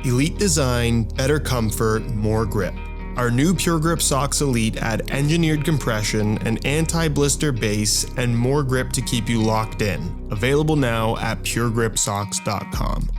Elite design, better comfort, more grip. Our new Pure Grip Socks Elite add engineered compression, an anti-blister base, and more grip to keep you locked in. Available now at puregripsocks.com.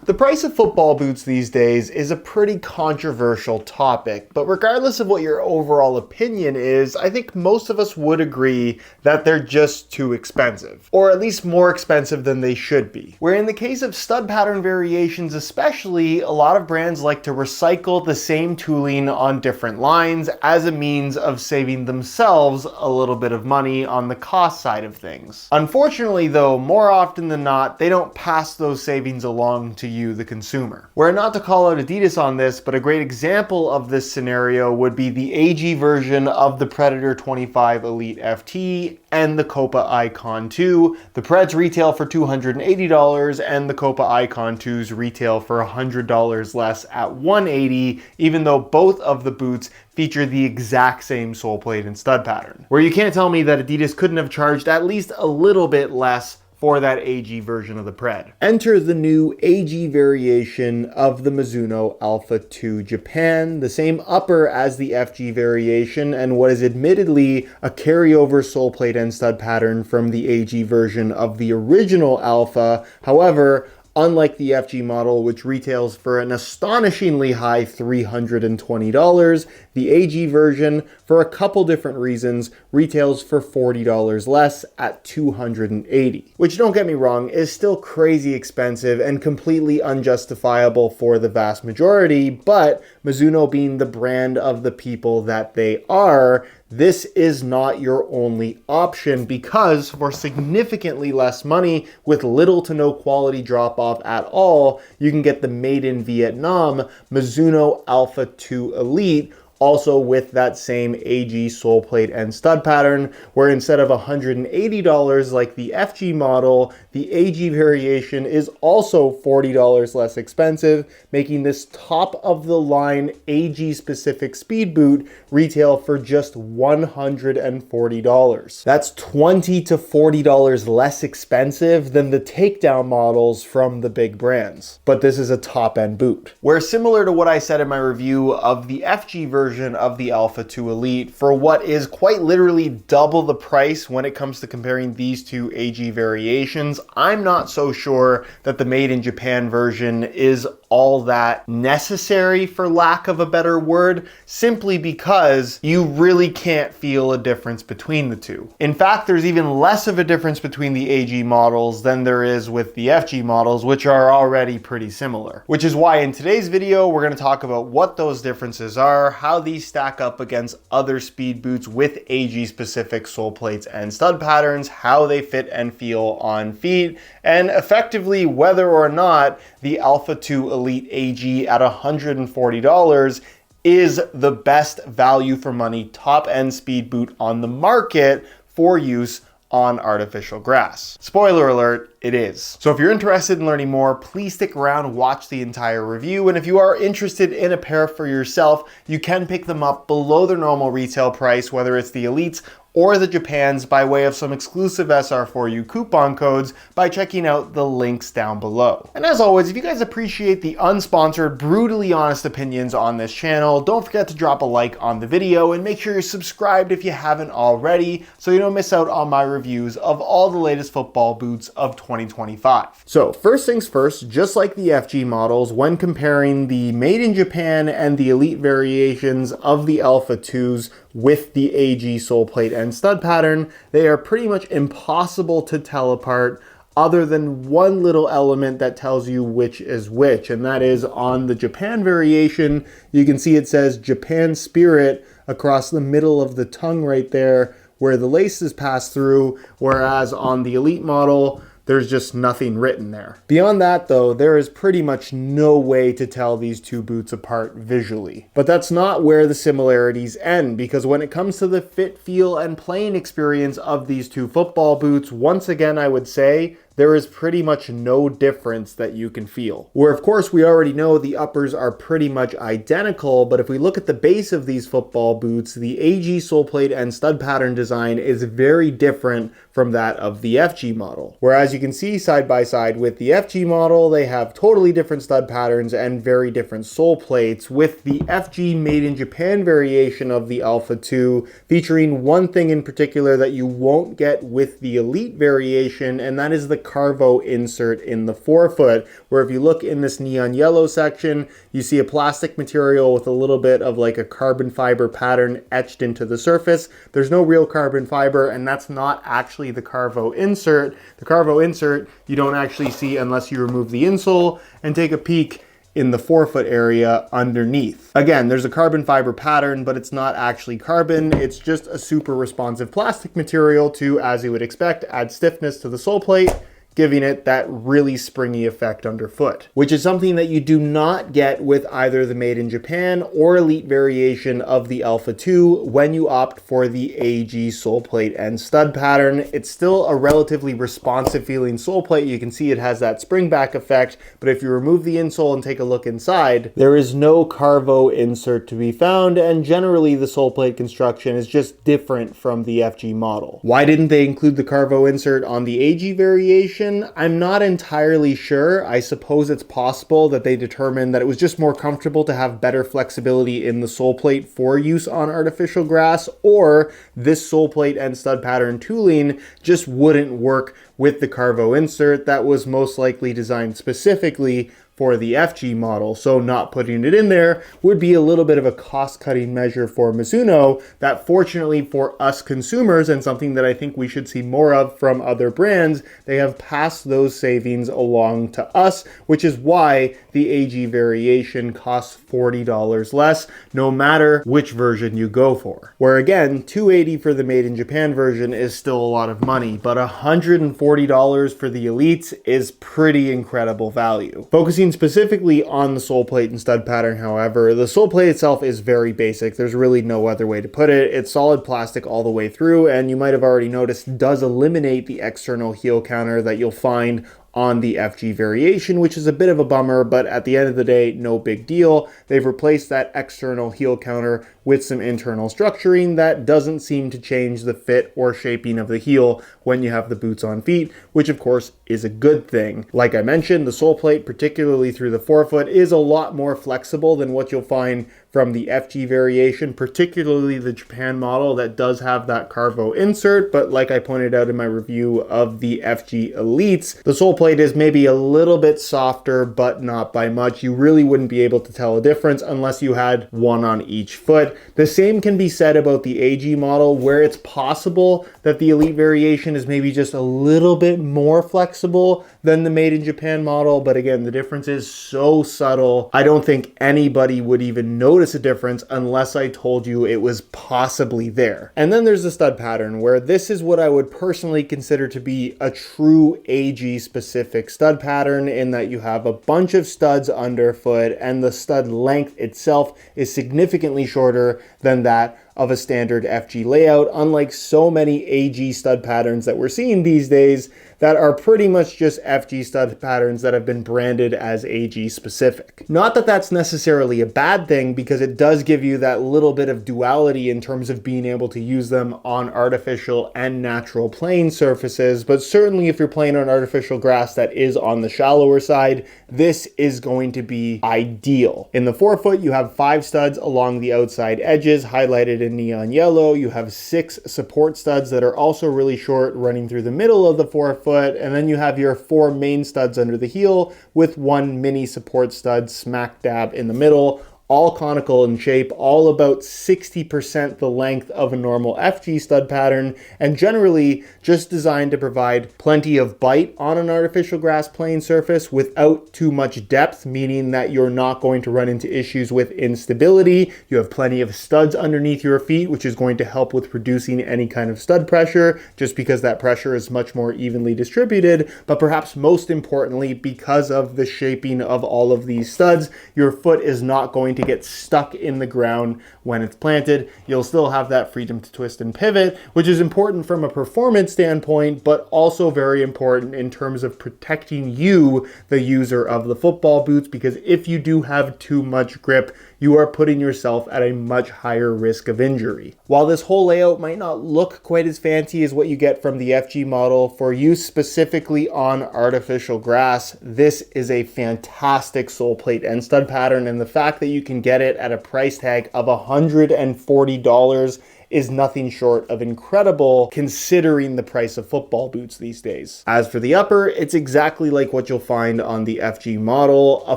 The price of football boots these days is a pretty controversial topic, but regardless of what your overall opinion is, I think most of us would agree that they're just too expensive, or at least more expensive than they should be. Where in the case of stud pattern variations especially, a lot of brands like to recycle the same tooling on different lines as a means of saving themselves a little bit of money on the cost side of things. Unfortunately though, more often than not, they don't pass those savings along to you, the consumer. Where not to call out Adidas on this, but a great example of this scenario would be the AG version of the Predator 25 Elite FT and the Copa Icon 2. The Preds retail for $280 and the Copa Icon 2s retail for $100 less at $180, even though both of the boots feature the exact same sole plate and stud pattern. Where you can't tell me that Adidas couldn't have charged at least a little bit less for that AG version of the Pred. Enter the new AG variation of the Mizuno Alpha 2 Japan, the same upper as the FG variation and what is admittedly a carryover sole plate and stud pattern from the AG version of the original Alpha. However, unlike the FG model, which retails for an astonishingly high $320, the AG version, for a couple different reasons, retails for $40 less at $280. Which, don't get me wrong, is still crazy expensive and completely unjustifiable for the vast majority, but Mizuno being the brand of the people that they are, this is not your only option, because for significantly less money with little to no quality drop off at all, you can get the made in Vietnam Mizuno Alpha 2 Elite, also with that same AG sole plate and stud pattern, where instead of $180 like the FG model, the AG variation is also $40 less expensive, making this top of the line AG specific speed boot retail for just $140. That's $20 to $40 less expensive than the takedown models from the big brands. But this is a top end boot. Where similar to what I said in my review of the FG version of the Alpha 2 Elite, for what is quite literally double the price when it comes to comparing these two AG variations, I'm not so sure that the made in Japan version is all that necessary, for lack of a better word, simply because you really can't feel a difference between the two. In fact, there's even less of a difference between the AG models than there is with the FG models, which are already pretty similar. Which is why in today's video, we're going to talk about what those differences are, how these stack up against other speed boots with AG specific sole plates and stud patterns, how they fit and feel on feet, and effectively whether or not the Alpha 2 Elite AG at $140 is the best value for money top end speed boot on the market for use on artificial grass. Spoiler alert, it is. So if you're interested in learning more, please stick around, watch the entire review. And if you are interested in a pair for yourself, you can pick them up below their normal retail price, whether it's the Elites or the Japans, by way of some exclusive SR4U coupon codes by checking out the links down below. And as always, if you guys appreciate the unsponsored, brutally honest opinions on this channel, don't forget to drop a like on the video and make sure you're subscribed if you haven't already, so you don't miss out on my reviews of all the latest football boots of 2025. So first things first, just like the FG models, when comparing the made in Japan and the Elite variations of the Alpha 2s with the AG sole plate and stud pattern, they are pretty much impossible to tell apart, other than one little element that tells you which is which, and that is on the Japan variation, you can see it says Japan Spirit across the middle of the tongue right there where the laces pass through, whereas on the Elite model, there's just nothing written there. Beyond that though, there is pretty much no way to tell these two boots apart visually. But that's not where the similarities end, because when it comes to the fit, feel, and playing experience of these two football boots, once again I would say there is pretty much no difference that you can feel. Where of course we already know the uppers are pretty much identical, but if we look at the base of these football boots, the AG sole plate and stud pattern design is very different from that of the FG model. Whereas you can see side by side with the FG model, they have totally different stud patterns and very different sole plates, with the FG made in Japan variation of the Alpha 2 featuring one thing in particular that you won't get with the Elite variation, and that is the Carvo insert in the forefoot, where if you look in this neon yellow section, you see a plastic material with a little bit of like a carbon fiber pattern etched into the surface. There's no real carbon fiber, and that's not actually the Carvo insert. The Carvo insert you don't actually see unless you remove the insole and take a peek in the forefoot area underneath. Again, there's a carbon fiber pattern, but it's not actually carbon. It's just a super responsive plastic material to, as you would expect, add stiffness to the sole plate, giving it that really springy effect underfoot, which is something that you do not get with either the Made in Japan or Elite variation of the Alpha 2 when you opt for the AG sole plate and stud pattern. It's still a relatively responsive feeling sole plate. You can see it has that spring back effect, but if you remove the insole and take a look inside, there is no Carvo insert to be found, and generally the sole plate construction is just different from the FG model. Why didn't they include the Carvo insert on the AG variation? I'm not entirely sure. I suppose it's possible that they determined that it was just more comfortable to have better flexibility in the sole plate for use on artificial grass, or this sole plate and stud pattern tooling just wouldn't work with the Carvo insert that was most likely designed specifically for the FG model, so not putting it in there would be a little bit of a cost-cutting measure for Mizuno that, fortunately for us consumers, and something that I think we should see more of from other brands, they have passed those savings along to us, which is why the AG variation costs $40 less, no matter which version you go for. Where again, $280 for the Made in Japan version is still a lot of money, but $140 for the Elites is pretty incredible value. Focusing specifically on the sole plate and stud pattern, however, the sole plate itself is very basic. There's really no other way to put it. It's solid plastic all the way through, and you might have already noticed does eliminate the external heel counter that you'll find on the FG variation, which is a bit of a bummer, but at the end of the day, no big deal. They've replaced that external heel counter with some internal structuring that doesn't seem to change the fit or shaping of the heel when you have the boots on feet, which of course is a good thing. Like I mentioned, the sole plate, particularly through the forefoot, is a lot more flexible than what you'll find from the FG variation, particularly the Japan model that does have that Carvo insert. But like I pointed out in my review of the FG Elites, the sole plate is maybe a little bit softer, but not by much. You really wouldn't be able to tell a difference unless you had one on each foot. The same can be said about the AG model, where it's possible that the Elite variation is maybe just a little bit more flexible than the Made in Japan model, but again, the difference is so subtle, I don't think anybody would even notice a difference unless I told you it was possibly there. And then there's the stud pattern, where this is what I would personally consider to be a true AG specific stud pattern, in that you have a bunch of studs underfoot and the stud length itself is significantly shorter than that of a standard FG layout, unlike so many AG stud patterns that we're seeing these days that are pretty much just FG stud patterns that have been branded as AG specific. Not that that's necessarily a bad thing, because it does give you that little bit of duality in terms of being able to use them on artificial and natural playing surfaces, but certainly if you're playing on artificial grass that is on the shallower side, this is going to be ideal. In the forefoot, you have 5 studs along the outside edges, highlighted in neon yellow. You have 6 support studs that are also really short, running through the middle of the forefoot, and then you have your 4 main studs under the heel with 1 mini support stud smack dab in the middle, all conical in shape, all about 60% the length of a normal FG stud pattern, and generally just designed to provide plenty of bite on an artificial grass playing surface without too much depth, meaning that you're not going to run into issues with instability. You have plenty of studs underneath your feet, which is going to help with reducing any kind of stud pressure, just because that pressure is much more evenly distributed. But perhaps most importantly, because of the shaping of all of these studs, your foot is not going to to get stuck in the ground when it's planted. You'll still have that freedom to twist and pivot, which is important from a performance standpoint, but also very important in terms of protecting you, the user of the football boots, because if you do have too much grip, you are putting yourself at a much higher risk of injury. While this whole layout might not look quite as fancy as what you get from the FG model, for use specifically on artificial grass, this is a fantastic sole plate end stud pattern, and the fact that you can get it at a price tag of $140 is nothing short of incredible considering the price of football boots these days. As for the upper, it's exactly like what you'll find on the FG model. A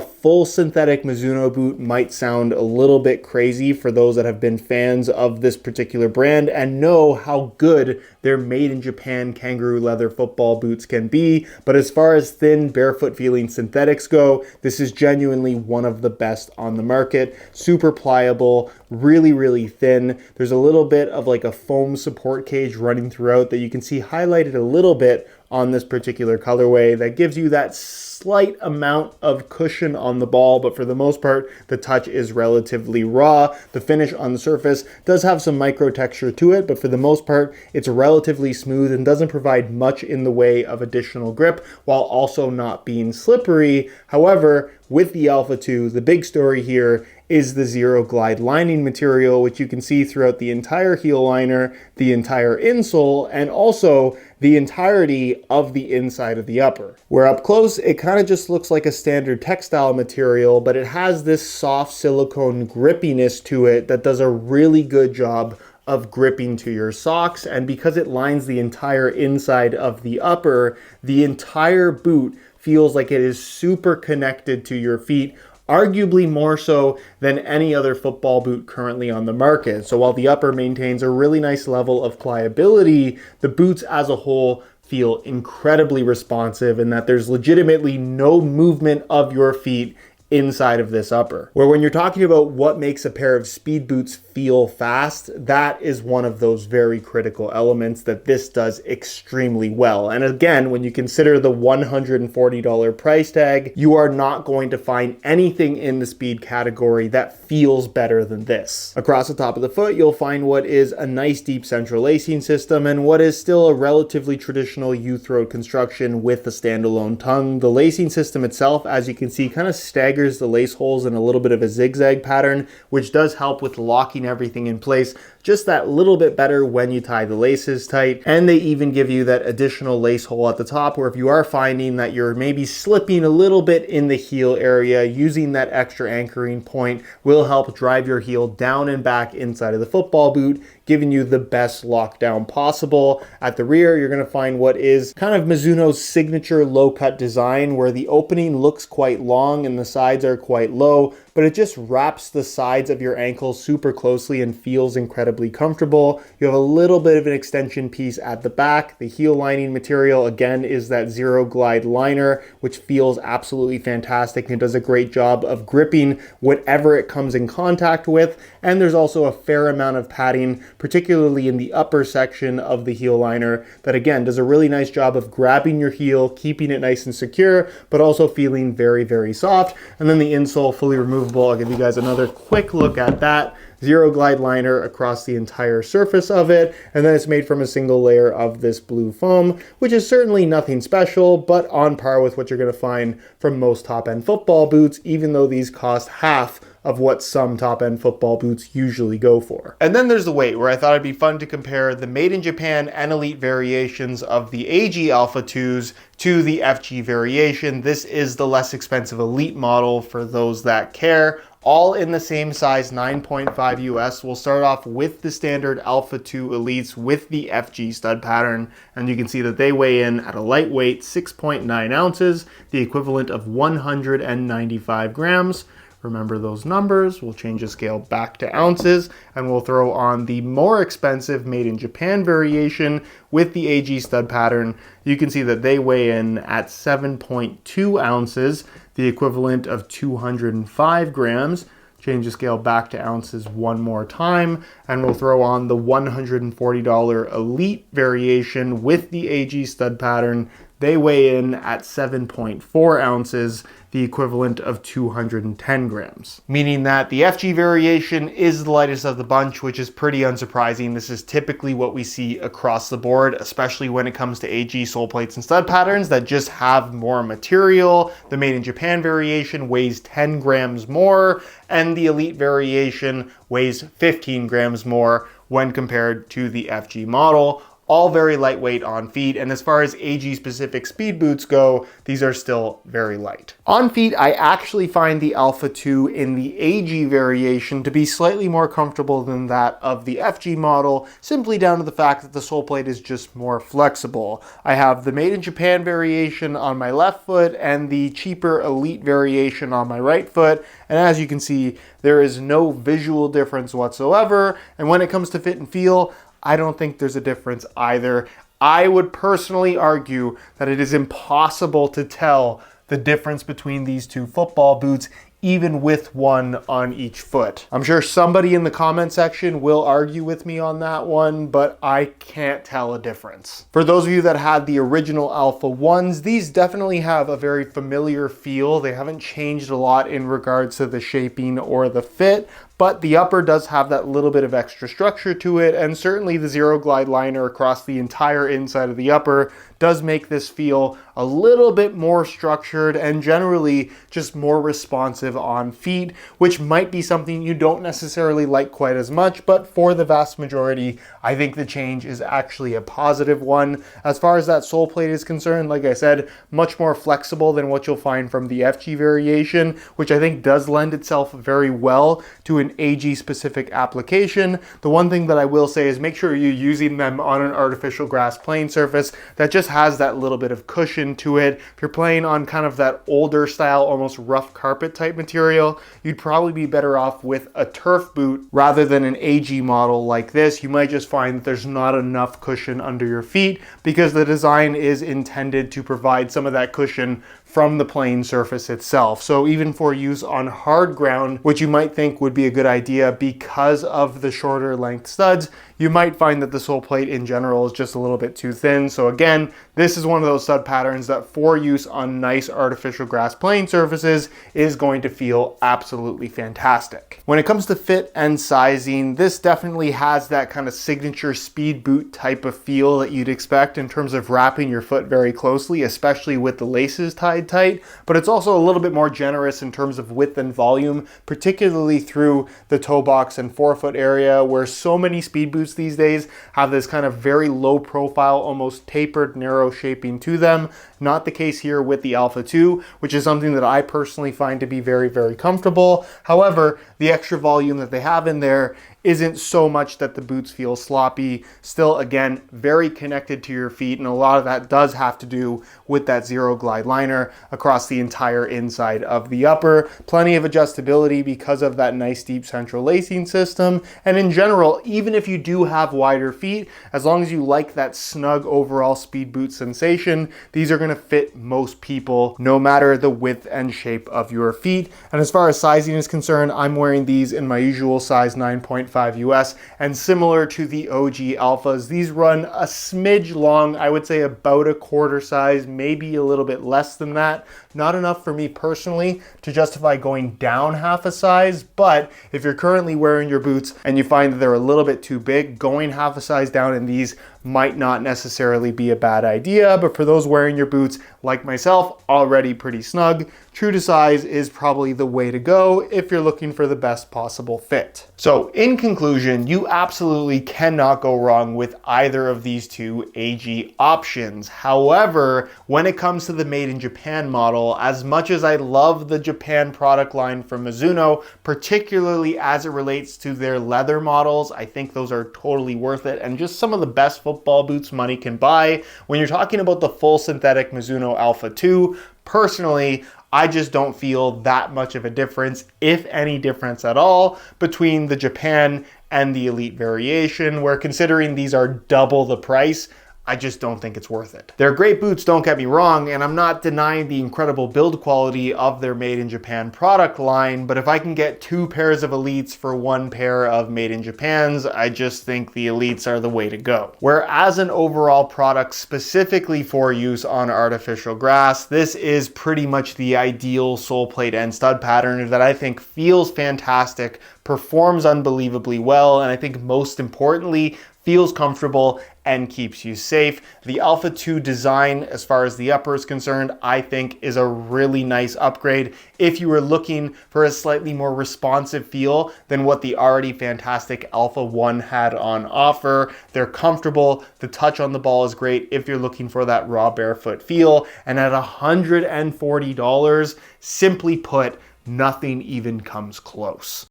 full synthetic Mizuno boot might sound a little bit crazy for those that have been fans of this particular brand and know how good their made in Japan kangaroo leather football boots can be, but as far as thin, barefoot feeling synthetics go, this is genuinely one of the best on the market. Super pliable, really thin. There's a little bit of like a foam support cage running throughout that you can see highlighted a little bit on this particular colorway that gives you that slight amount of cushion on the ball, but for the most part, the touch is relatively raw. The finish on the surface does have some micro texture to it, but for the most part, it's relatively smooth and doesn't provide much in the way of additional grip while also not being slippery. However, with the Alpha 2, the big story here is the zero glide lining material, which you can see throughout the entire heel liner, the entire insole, and also the entirety of the inside of the upper. Where up close, it kind of just looks like a standard textile material, but it has this soft silicone grippiness to it that does a really good job of gripping to your socks. And because it lines the entire inside of the upper, the entire boot feels like it is super connected to your feet, arguably more so than any other football boot currently on the market. So while the upper maintains a really nice level of pliability, the boots as a whole feel incredibly responsive in that there's legitimately no movement of your feet inside of this upper. Where when you're talking about what makes a pair of speed boots feel fast, that is one of those very critical elements that this does extremely well. And again, when you consider the $140 price tag, you are not going to find anything in the speed category that feels better than this. Across the top of the foot, you'll find what is a nice deep central lacing system and what is still a relatively traditional U-throat construction with a standalone tongue. The lacing system itself, as you can see, kind of staggers the lace holes in a little bit of a zigzag pattern, which does help with locking everything in place just that little bit better when you tie the laces tight. And they even give you that additional lace hole at the top where if you are finding that you're maybe slipping a little bit in the heel area, using that extra anchoring point will help drive your heel down and back inside of the football boot, giving you the best lockdown possible. At the rear, you're going to find what is kind of Mizuno's signature low cut design where the opening looks quite long and the sides are quite low, but it just wraps the sides of your ankles super closely and feels incredibly comfortable. You have a little bit of an extension piece at the back. The heel lining material, again, is that zero glide liner, which feels absolutely fantastic and does a great job of gripping whatever it comes in contact with. And there's also a fair amount of padding, particularly in the upper section of the heel liner, that again does a really nice job of grabbing your heel, keeping it nice and secure, but also feeling very soft. And then the insole, fully removable. I'll give you guys another quick look at that. Zero glide liner across the entire surface of it, and then it's made from a single layer of this blue foam, which is certainly nothing special, but on par with what you're going to find from most top-end football boots, even though these cost half of what some top-end football boots usually go for. And then there's the weight, where I thought it'd be fun to compare the made in Japan and elite variations of the AG Alpha 2s to the FG variation. This is the less expensive elite model for those that care. All in the same size, 9.5 US. We'll start off with the standard Alpha 2 Elites with the FG stud pattern, and you can see that they weigh in at a lightweight 6.9 ounces, the equivalent of 195 grams. Remember those numbers. We'll change the scale back to ounces, and we'll throw on the more expensive made in Japan variation with the AG stud pattern. You can see that they weigh in at 7.2 ounces, the equivalent of 205 grams. Change the scale back to ounces one more time, and we'll throw on the $140 Elite variation with the AG stud pattern. they weigh in at 7.4 ounces, the equivalent of 210 grams. Meaning that the FG variation is the lightest of the bunch, which is pretty unsurprising. This is typically what we see across the board, especially when it comes to AG sole plates and stud patterns that just have more material. The Made in Japan variation weighs 10 grams more, and the Elite variation weighs 15 grams more when compared to the FG model. All very lightweight on feet, and as far as AG specific speed boots go, these are still very light. On feet, I actually find the Alpha 2 in the AG variation to be slightly more comfortable than that of the FG model, simply down to the fact that the sole plate is just more flexible. I have the Made in Japan variation on my left foot and the cheaper Elite variation on my right foot, and as you can see, there is no visual difference whatsoever, and when it comes to fit and feel, I don't think there's a difference either. I would personally argue that it is impossible to tell the difference between these two football boots, even with one on each foot. I'm sure somebody in the comment section will argue with me on that one, but I can't tell a difference. For those of you that had the original Alpha 1s, these definitely have a very familiar feel. They haven't changed a lot in regards to the shaping or the fit, but the upper does have that little bit of extra structure to it, and certainly the zero glide liner across the entire inside of the upper does make this feel a little bit more structured and generally just more responsive on feet, which might be something you don't necessarily like quite as much, but for the vast majority, I think the change is actually a positive one. As far as that sole plate is concerned, like I said, much more flexible than what you'll find from the FG variation, which I think does lend itself very well to an AG specific application. The one thing that I will say is make sure you're using them on an artificial grass playing surface that just has that little bit of cushion to it. If you're playing on kind of that older style, almost rough carpet type material, you'd probably be better off with a turf boot rather than an AG model like this. You might just find that there's not enough cushion under your feet because the design is intended to provide some of that cushion from the playing surface itself. So even for use on hard ground, which you might think would be a good idea because of the shorter length studs, you might find that the sole plate in general is just a little bit too thin. So again, this is one of those stud patterns that for use on nice artificial grass playing surfaces is going to feel absolutely fantastic. When it comes to fit and sizing, this definitely has that kind of signature speed boot type of feel that you'd expect in terms of wrapping your foot very closely, especially with the laces tied tight, but it's also a little bit more generous in terms of width and volume, particularly through the toe box and forefoot area, where so many speed boots these days have this kind of very low profile, almost tapered, narrow shaping to them. Not the case here with the Alpha 2, which is something that I personally find to be very, very comfortable. However, the extra volume that they have in there isn't so much that the boots feel sloppy. Still, again, very connected to your feet, and a lot of that does have to do with that zero glide liner across the entire inside of the upper. Plenty of adjustability because of that nice deep central lacing system, and in general, even if you do have wider feet, as long as you like that snug overall speed boot sensation, these are going to fit most people no matter the width and shape of your feet. And as far as sizing is concerned, I'm wearing these in my usual size 9.5 US, and similar to the OG Alphas, these run a smidge long. I would say about a quarter size, maybe a little bit less than that. Not enough for me personally to justify going down half a size, but if you're currently wearing your boots and you find that they're a little bit too big, going half a size down in these might not necessarily be a bad idea. But for those wearing your boots like myself, already pretty snug, true to size is probably the way to go if you're looking for the best possible fit. So in conclusion, you absolutely cannot go wrong with either of these two AG options. However, when it comes to the Made in Japan model, as much as I love the Japan product line from Mizuno, particularly as it relates to their leather models, I think those are totally worth it and just some of the best football boots money can buy. When you're talking about the full synthetic Mizuno Alpha 2, personally, I just don't feel that much of a difference, if any difference at all, between the Japan and the Elite variation, where considering these are double the price, I just don't think it's worth it. They're great boots, don't get me wrong, and I'm not denying the incredible build quality of their Made in Japan product line, but if I can get 2 pairs of Elites for 1 pair of Made in Japans, I just think the Elites are the way to go. Whereas an overall product specifically for use on artificial grass, this is pretty much the ideal sole plate and stud pattern that I think feels fantastic, performs unbelievably well, and I think most importantly, feels comfortable and keeps you safe. The Alpha 2 design, as far as the upper is concerned, I think is a really nice upgrade if you were looking for a slightly more responsive feel than what the already fantastic Alpha 1 had on offer. They're comfortable, the touch on the ball is great if you're looking for that raw barefoot feel, and at $140, simply put, nothing even comes close.